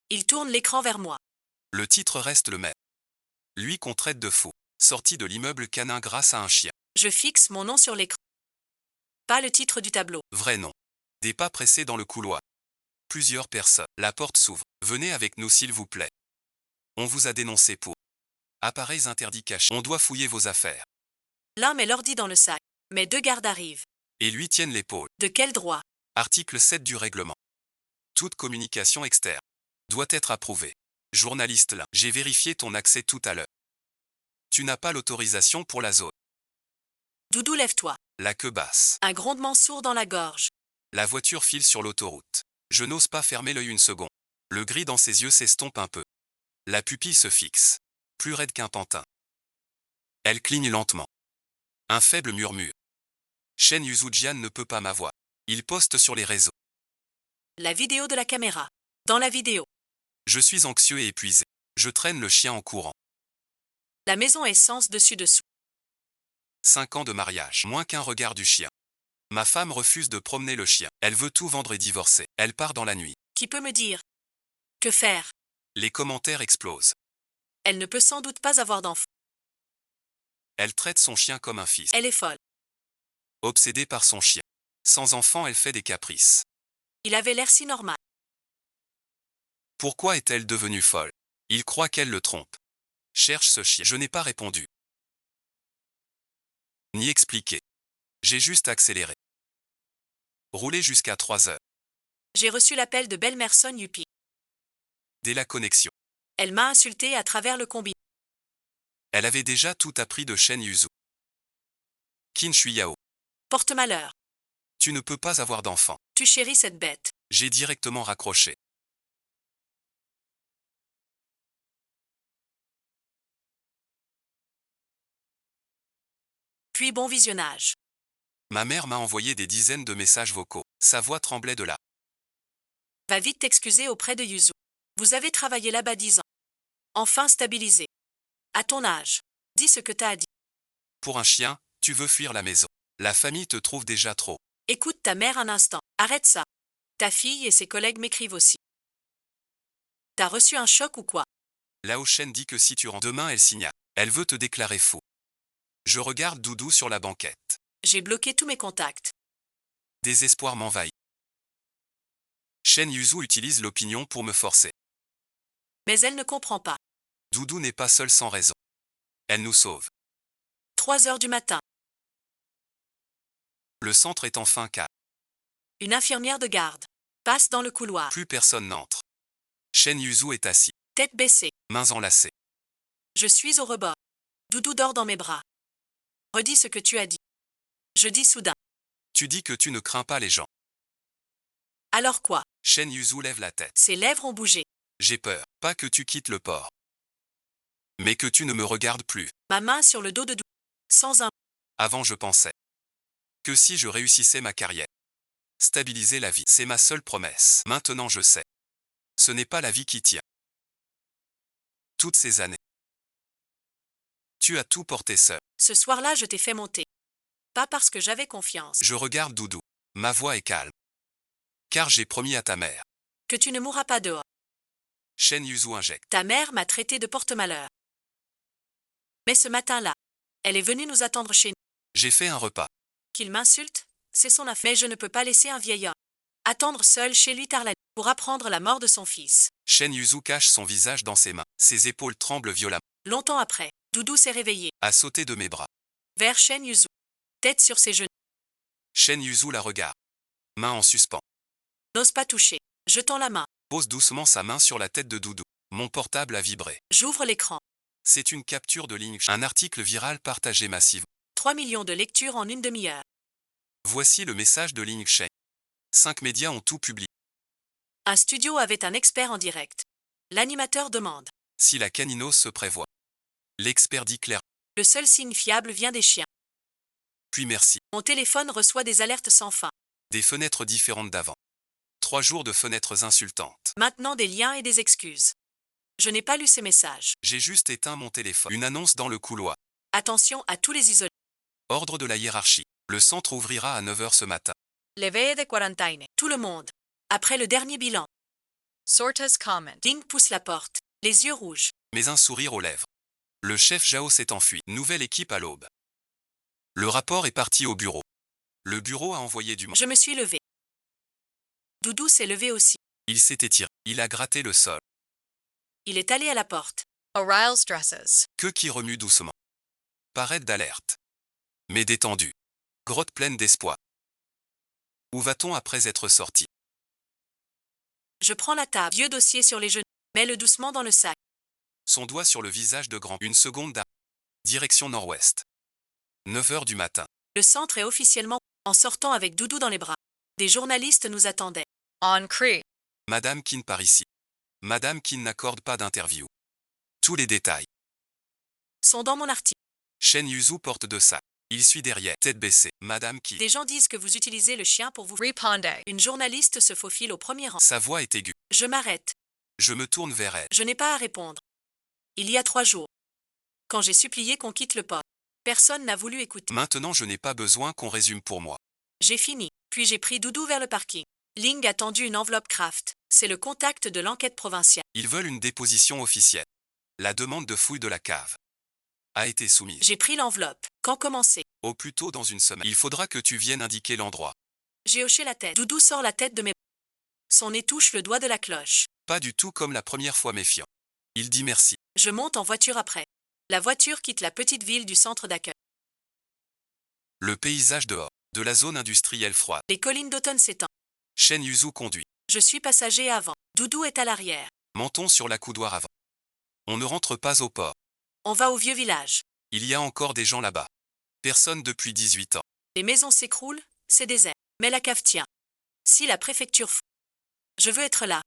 Il tourne l'écran vers moi. Le titre reste le même. Lui qu'on traite de fou. Sorti de l'immeuble canin grâce à un chien. Je fixe mon nom sur l'écran. Pas le titre du tableau. Vrai nom. Des pas pressés dans le couloir. Plusieurs personnes. La porte s'ouvre. Venez avec nous s'il vous plaît. On vous a dénoncé pour appareils interdits cachés. On doit fouiller vos affaires. L'un met l'ordi dans le sac. Mais 2 gardes arrivent. Et lui tiennent l'épaule. De quel droit? Article 7 du règlement. Toute communication externe doit être approuvée. Journaliste là, j'ai vérifié ton accès tout à l'heure. Tu n'as pas l'autorisation pour la zone. Doudou, lève-toi. La queue basse. Un grondement sourd dans la gorge. La voiture file sur l'autoroute. Je n'ose pas fermer l'œil une seconde. Le gris dans ses yeux s'estompe un peu. La pupille se fixe. Plus raide qu'un pantin. Elle cligne lentement. Un faible murmure. Shen Yuzujian ne peut pas m'avoir. Il poste sur les réseaux. La vidéo de la caméra. Dans la vidéo. Je suis anxieux et épuisé. Je traîne le chien en courant. La maison est sens dessus-dessous. 5 ans de mariage. Moins qu'un regard du chien. Ma femme refuse de promener le chien. Elle veut tout vendre et divorcer. Elle part dans la nuit. Qui peut me dire? Que faire? Les commentaires explosent. Elle ne peut sans doute pas avoir d'enfant. Elle traite son chien comme un fils. Elle est folle. Obsédée par son chien. Sans enfant, elle fait des caprices. Il avait l'air si normal. Pourquoi est-elle devenue folle? Il croit qu'elle le trompe. Cherche ce chien. Je n'ai pas répondu. Ni expliqué. J'ai juste accéléré. Roulé jusqu'à 3 heures. J'ai reçu l'appel de belle-mère Son Yupi. Dès la connexion. Elle m'a insulté à travers le combi. Elle avait déjà tout appris de Shen Yuzu. Qin Shuiyao. Porte-malheur. Tu ne peux pas avoir d'enfant. Tu chéris cette bête. J'ai directement raccroché. Puis bon visionnage. Ma mère m'a envoyé des dizaines de messages vocaux. Sa voix tremblait de là. Va vite t'excuser auprès de Yuzu. Vous avez travaillé là-bas 10 ans. Enfin stabilisé. À ton âge. Dis ce que t'as à dire. Pour un chien, tu veux fuir la maison. La famille te trouve déjà trop. Écoute ta mère un instant. Arrête ça. Ta fille et ses collègues m'écrivent aussi. T'as reçu un choc ou quoi? Lao Shen dit que si tu rentres demain, elle signale. Elle veut te déclarer fou. Je regarde Doudou sur la banquette. J'ai bloqué tous mes contacts. Désespoir m'envahit. Shen Yuzu utilise l'opinion pour me forcer. Mais elle ne comprend pas. Doudou n'est pas seule sans raison. Elle nous sauve. 3 heures du matin. Le centre est enfin calme. Une infirmière de garde passe dans le couloir. Plus personne n'entre. Shen Yuzu est assis, Tête baissée. mains enlacées. Je suis au rebord. Doudou dort dans mes bras. Redis ce que tu as dit. Je dis soudain. Tu dis que tu ne crains pas les gens. Alors quoi? Shen Yuzu lève la tête. Ses lèvres ont bougé. J'ai peur, pas que tu quittes le port. Mais que tu ne me regardes plus. Ma main sur le dos de Doudou. Sans un. Avant je pensais que si je réussissais ma carrière, stabiliser la vie, c'est ma seule promesse. Maintenant je sais. Ce n'est pas la vie qui tient. Toutes ces années. Tu as tout porté seul. Ce soir-là, je t'ai fait monter. Pas parce que j'avais confiance. Je regarde Doudou. Ma voix est calme. Car j'ai promis à ta mère. Que tu ne mourras pas dehors. Shen Yuzu injecte. Ta mère m'a traité de porte-malheur. Mais ce matin-là, elle est venue nous attendre chez nous. J'ai fait un repas. Qu'il m'insulte, c'est son affaire. Mais je ne peux pas laisser un vieil homme attendre seul chez lui tard la nuit pour apprendre la mort de son fils. Shen Yuzu cache son visage dans ses mains. Ses épaules tremblent violemment. Longtemps après, Doudou s'est réveillé. A sauté de mes bras. Vers Shen Yuzu. Tête sur ses genoux. Shen Yuzu la regarde. Main en suspens. N'ose pas toucher. Jetant la main. Pose doucement sa main sur la tête de Doudou. Mon portable a vibré. J'ouvre l'écran. C'est une capture de ligne. Un article viral partagé massivement. 3 millions de lectures en une demi-heure. Voici le message de Ling Shen. 5 médias ont tout publié. Un studio avait un expert en direct. L'animateur demande. Si la caninose se prévoit. L'expert dit clair. Le seul signe fiable vient des chiens. Puis merci. Mon téléphone reçoit des alertes sans fin. Des fenêtres différentes d'avant. 3 jours de fenêtres insultantes. Maintenant des liens et des excuses. Je n'ai pas lu ces messages. J'ai juste éteint mon téléphone. Une annonce dans le couloir. Attention à tous les isolés. Ordre de la hiérarchie. Le centre ouvrira à 9 h ce matin. Levée de quarantaine. Tout le monde. Après le dernier bilan, Sortas comment. Ling pousse la porte, les yeux rouges. Mais un sourire aux lèvres. Le chef Zhao s'est enfui. Nouvelle équipe à l'aube. Le rapport est parti au bureau. Le bureau a envoyé du monde. Je me suis levée. Doudou s'est levé aussi. Il s'est étiré. Il a gratté le sol. Il est allé à la porte. O'Reilly's dresses. Queue qui remue doucement. Paraître d'alerte. Mais détendu. Grotte pleine d'espoir. Où va-t-on après être sorti? Je prends la table, vieux dossier sur les genoux, mets-le doucement dans le sac. Son doigt sur le visage de Grand. Une seconde d'arrêt. Direction nord-ouest. 9 h du matin. Le centre est officiellement en sortant avec Doudou dans les bras. Des journalistes nous attendaient. On Cree. Madame Kin par ici. Madame Kin n'accorde pas d'interview. Tous les détails. Sont dans mon article. Shen Yuzu porte 2 sacs. Il suit derrière, tête baissée. Madame Kin. Des gens disent que vous utilisez le chien pour vous. Reponde. Une journaliste se faufile au premier rang. Sa voix est aiguë. Je m'arrête. Je me tourne vers elle. Je n'ai pas à répondre. Il y a 3 jours. Quand j'ai supplié qu'on quitte le port. Personne n'a voulu écouter. Maintenant je n'ai pas besoin qu'on résume pour moi. J'ai fini. Puis j'ai pris Doudou vers le parking. Ling a tendu une enveloppe Kraft. C'est le contact de l'enquête provinciale. Ils veulent une déposition officielle. La demande de fouille de la cave a été soumise. J'ai pris l'enveloppe. Quand commencer? Au plus tôt dans une semaine. Il faudra que tu viennes indiquer l'endroit. J'ai hoché la tête. Doudou sort la tête de mes... Son nez touche le doigt de la cloche. Pas du tout comme la première fois méfiant. Il dit merci. Je monte en voiture après. La voiture quitte la petite ville du centre d'accueil. Le paysage dehors, de la zone industrielle froide. Les collines d'automne s'étendent. Shen Yuzu conduit. Je suis passager avant. Doudou est à l'arrière. Menton sur la coudoir avant. On ne rentre pas au port. On va au vieux village. Il y a encore des gens là-bas. Personne depuis 18 ans. Les maisons s'écroulent, c'est désert. Mais la cave tient. Si la préfecture fout. Je veux être là.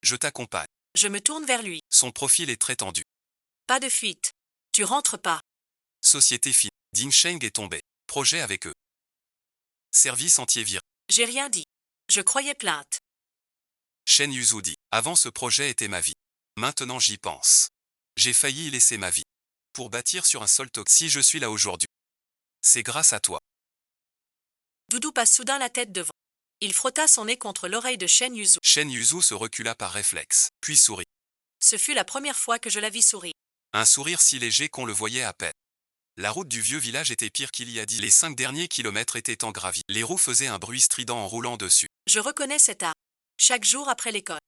Je t'accompagne. Je me tourne vers lui. Son profil est très tendu. Pas de fuite. Tu rentres pas. Société fine. Ding Sheng est tombé. Projet avec eux. Service entier viré. J'ai rien dit. Je croyais plainte. Shen Yuzu dit. Avant ce projet était ma vie. Maintenant j'y pense. J'ai failli y laisser ma vie. Pour bâtir sur un sol toxique. Si je suis là aujourd'hui, c'est grâce à toi. Doudou passe soudain la tête devant. Il frotta son nez contre l'oreille de Shen Yuzu. Shen Yuzu se recula par réflexe, puis sourit. Ce fut la première fois que je la vis sourire. Un sourire si léger qu'on le voyait à peine. La route du vieux village était pire qu'il y a 10. Les 5 derniers kilomètres étaient en gravier. Les roues faisaient un bruit strident en roulant dessus. Je reconnais cet arbre. Chaque jour après l'école.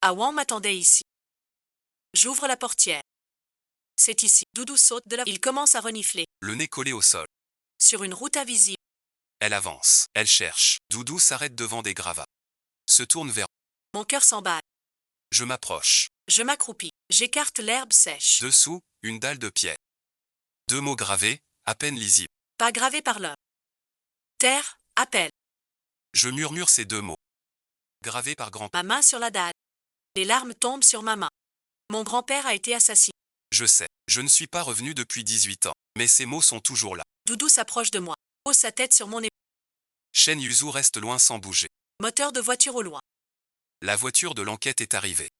Awang m'attendait ici. J'ouvre la portière. C'est ici. Doudou saute de la... Il commence à renifler. Le nez collé au sol. Sur une route invisible. Elle avance. Elle cherche. Doudou s'arrête devant des gravats. Se tourne vers. Mon cœur s'emballe. Je m'approche. Je m'accroupis. J'écarte l'herbe sèche. Dessous, une dalle de pierre. 2 mots gravés, à peine lisibles. Pas gravé par l'homme. Terre, appel. Je murmure ces 2 mots. Gravés par grand. Ma main sur la dalle. Les larmes tombent sur ma main. Mon grand-père a été assassiné. Je sais, je ne suis pas revenu depuis 18 ans, mais ces mots sont toujours là. Doudou s'approche de moi. Pose sa tête sur mon épaule. Shen Yuzu reste loin sans bouger. Moteur de voiture au loin. La voiture de l'enquête est arrivée.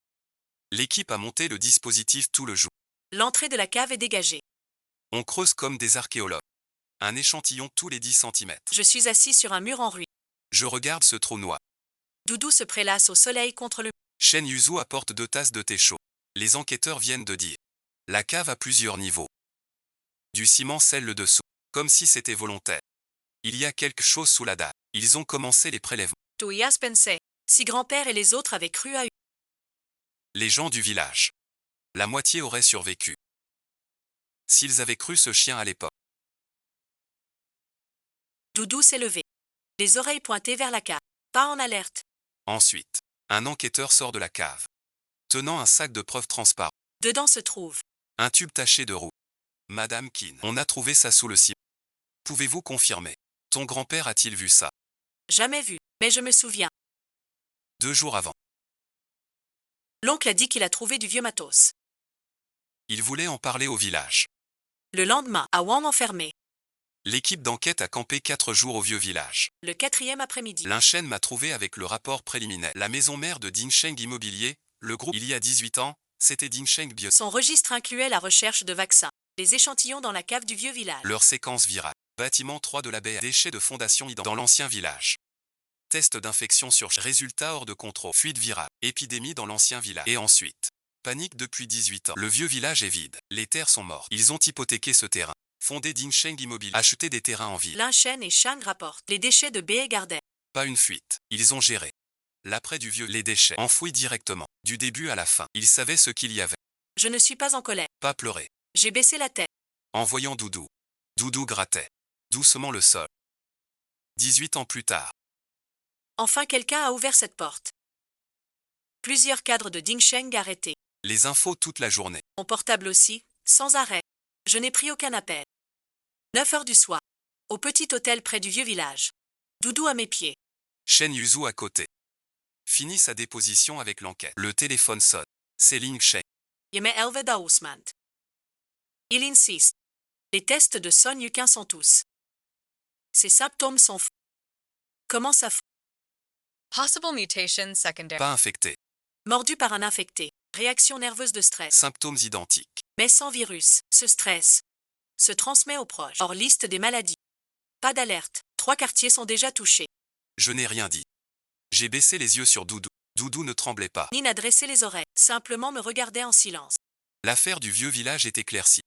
L'équipe a monté le dispositif tout le jour. L'entrée de la cave est dégagée. On creuse comme des archéologues. Un échantillon tous les 10 cm. Je suis assis sur un mur en ruine. Je regarde ce trou noir. Doudou se prélasse au soleil contre le... Shen Yuzu apporte 2 tasses de thé chaud. Les enquêteurs viennent de dire. La cave a plusieurs niveaux. Du ciment scelle le dessous, comme si c'était volontaire. Il y a quelque chose sous la dalle. Ils ont commencé les prélèvements. Tu y as pensé. Si grand-père et les autres avaient cru à eux. Les gens du village. La moitié aurait survécu. S'ils avaient cru ce chien à l'époque. Doudou s'est levé. Les oreilles pointées vers la cave. Pas en alerte. Ensuite, un enquêteur sort de la cave. Tenant un sac de preuves transparent. Dedans se trouve. Un tube taché de roux. Madame Keane, on a trouvé ça sous le ciment. Pouvez-vous confirmer? Ton grand-père a-t-il vu ça? Jamais vu. Mais je me souviens. 2 jours avant. L'oncle a dit qu'il a trouvé du vieux matos. Il voulait en parler au village. Le lendemain, à Wang enfermé. L'équipe d'enquête a campé 4 jours au vieux village. Le 4e après-midi. L'inchaîne m'a trouvé avec le rapport préliminaire. La maison mère de Dingsheng Immobilier, le groupe il y a 18 ans, c'était Dingsheng Bio. Son registre incluait la recherche de vaccins. Les échantillons dans la cave du vieux village. Leur séquence virale. Bâtiment 3 de la baie. Déchets de fondation dans l'ancien village. Test d'infection sur résultat hors de contrôle. Fuite virale. Épidémie dans l'ancien village. Et ensuite. Panique depuis 18 ans. Le vieux village est vide. Les terres sont mortes. Ils ont hypothéqué ce terrain. Fondé Dingsheng Immobilier. Acheté des terrains en ville. L'inchaîne et Shang rapportent les déchets de B.E. Garden. Pas une fuite. Ils ont géré. L'après du vieux. Les déchets. Enfouis directement. Du début à la fin. Ils savaient ce qu'il y avait. Je ne suis pas en colère. Pas pleurer. J'ai baissé la tête. En voyant Doudou. Doudou grattait. Doucement le sol. 18 ans plus tard. Enfin quelqu'un a ouvert cette porte. Plusieurs cadres de Dingsheng arrêtés. Les infos toute la journée. Mon portable aussi, sans arrêt. Je n'ai pris aucun appel. 9 heures du soir. Au petit hôtel près du vieux village. Doudou à mes pieds. Shen Yuzu à côté. Finit sa déposition avec l'enquête. Le téléphone sonne. C'est Ling Sheng. Yeme Elveda Ousmane. Il insiste. Les tests de Son Yukin sont tous. Ses symptômes sont faux. Comment ça fout? Possible mutation secondary. Pas infecté. Mordu par un infecté. Réaction nerveuse de stress. Symptômes identiques. Mais sans virus. Ce stress se transmet aux proches. Hors liste des maladies. Pas d'alerte. 3 quartiers sont déjà touchés. Je n'ai rien dit. J'ai baissé les yeux sur Doudou. Doudou ne tremblait pas. Ni n'a dressé les oreilles. Simplement me regardait en silence. L'affaire du vieux village est éclaircie.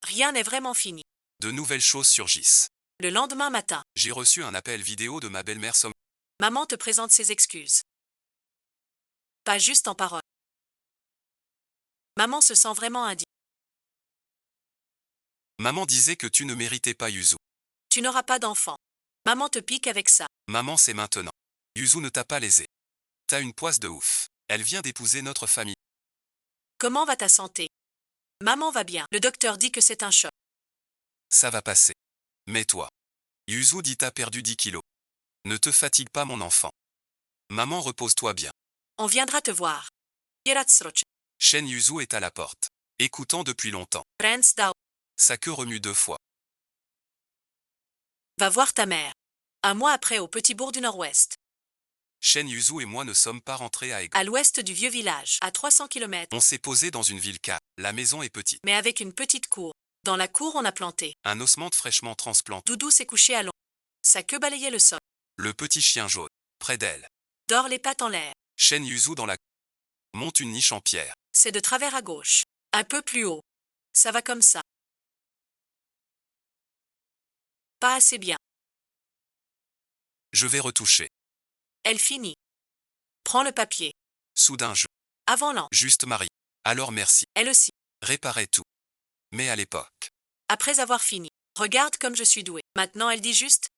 Rien n'est vraiment fini. De nouvelles choses surgissent. Le lendemain matin. J'ai reçu un appel vidéo de ma belle-mère Som. Maman te présente ses excuses. Pas juste en parole. Maman se sent vraiment indigne. Maman disait que tu ne méritais pas Yuzu. Tu n'auras pas d'enfant. Maman te pique avec ça. Maman c'est maintenant. Yuzu ne t'a pas lésé. T'as une poisse de ouf. Elle vient d'épouser notre famille. Comment va ta santé? Maman va bien. Le docteur dit que c'est un choc. Ça va passer. Mais toi. Yuzu dit t'as perdu 10 kilos. Ne te fatigue pas mon enfant. Maman repose-toi bien. On viendra te voir. Yeratsroche. Shen Yuzu est à la porte. Écoutant depuis longtemps. Prince Dao. Sa queue remue 2 fois. Va voir ta mère. Un mois après au petit bourg du Nord-Ouest, Shen Yuzu et moi ne sommes pas rentrés à Ego. à l'ouest du vieux village, à 300 km, On s'est posé dans une ville calme. La maison est petite. mais avec une petite cour. Dans la cour, on a planté. Un ossemante fraîchement transplanté. Doudou s'est couché à l'ombre. Sa queue balayait le sol. Le petit chien jaune. Près d'elle. Dort les pattes en l'air. Shen Yuzu dans la monte une niche en pierre. C'est de travers à gauche. Un peu plus haut. Ça va comme ça. Pas assez bien. Je vais retoucher. Elle finit. Prends le papier. Soudain je. Avant l'an. Juste Marie. Alors merci. Elle aussi. Réparer tout. Mais à l'époque. Après avoir fini. Regarde comme je suis douée. Maintenant elle dit juste.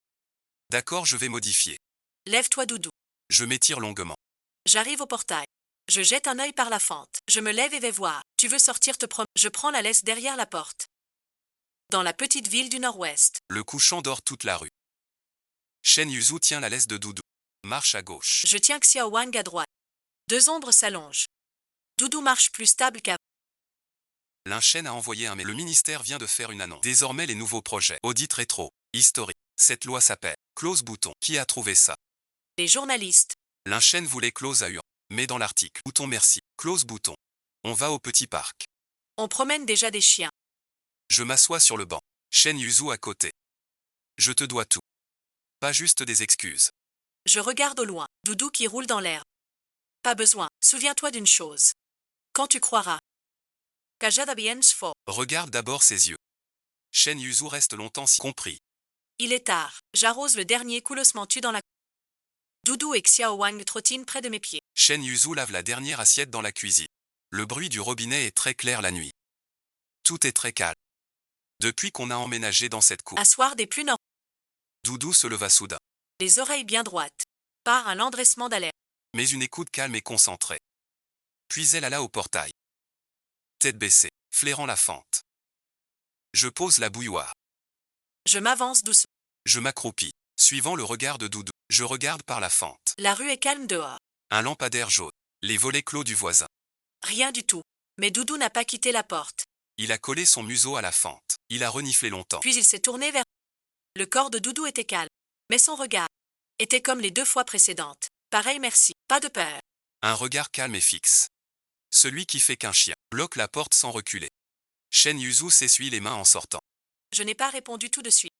D'accord, je vais modifier. Lève-toi Doudou. Je m'étire longuement. J'arrive au portail. Je jette un œil par la fente. Je me lève et vais voir. Tu veux sortir te promener. Je prends la laisse derrière la porte. Dans la petite ville du Nord-Ouest. Le couchant dort toute la rue. Shen Yuzu tient la laisse de Doudou. Marche à gauche. Je tiens Xiao Wang à droite. 2 ombres s'allongent. Doudou marche plus stable qu'avant. L'Inchen a envoyé un mail. Le ministère vient de faire une annonce. Désormais les nouveaux projets. Audit rétro. Historique. Cette loi s'appelle Close Bouton. Qui a trouvé ça? Les journalistes. L'Inchen voulait Close à Hurle. Mais dans l'article. Bouton merci. Close Bouton. On va au petit parc. On promène déjà des chiens. Je m'assois sur le banc. Shen Yuzu à côté. Je te dois tout. Pas juste des excuses. Je regarde au loin. Doudou qui roule dans l'air. Pas besoin. Souviens-toi d'une chose. Quand tu croiras. Cajada bien fort. Regarde d'abord ses yeux. Shen Yuzu reste longtemps si compris. Il est tard. J'arrose le dernier coulosement-tu dans la. Doudou et Xiao Wang trottinent près de mes pieds. Shen Yuzu lave la dernière assiette dans la cuisine. Le bruit du robinet est très clair la nuit. Tout est très calme. Depuis qu'on a emménagé dans cette cour, Un soir des pluies nord. Doudou se leva soudain. Les oreilles bien droites. Par un endressement d'alerte. Mais une écoute calme et concentrée. Puis elle alla au portail. Tête baissée, flairant la fente. Je pose la bouilloire. Je m'avance doucement. Je m'accroupis, suivant le regard de Doudou. Je regarde par la fente. La rue est calme dehors. Un lampadaire jaune. Les volets clos du voisin. Rien du tout. Mais Doudou n'a pas quitté la porte. Il a collé son museau à la fente. Il a reniflé longtemps. Puis il s'est tourné vers. Le corps de Doudou était calme. Mais son regard était comme les 2 fois précédentes. Pareil merci. Pas de peur. Un regard calme et fixe. Celui qui fait qu'un chien bloque la porte sans reculer. Shen Yuzu s'essuie les mains en sortant. Je n'ai pas répondu tout de suite.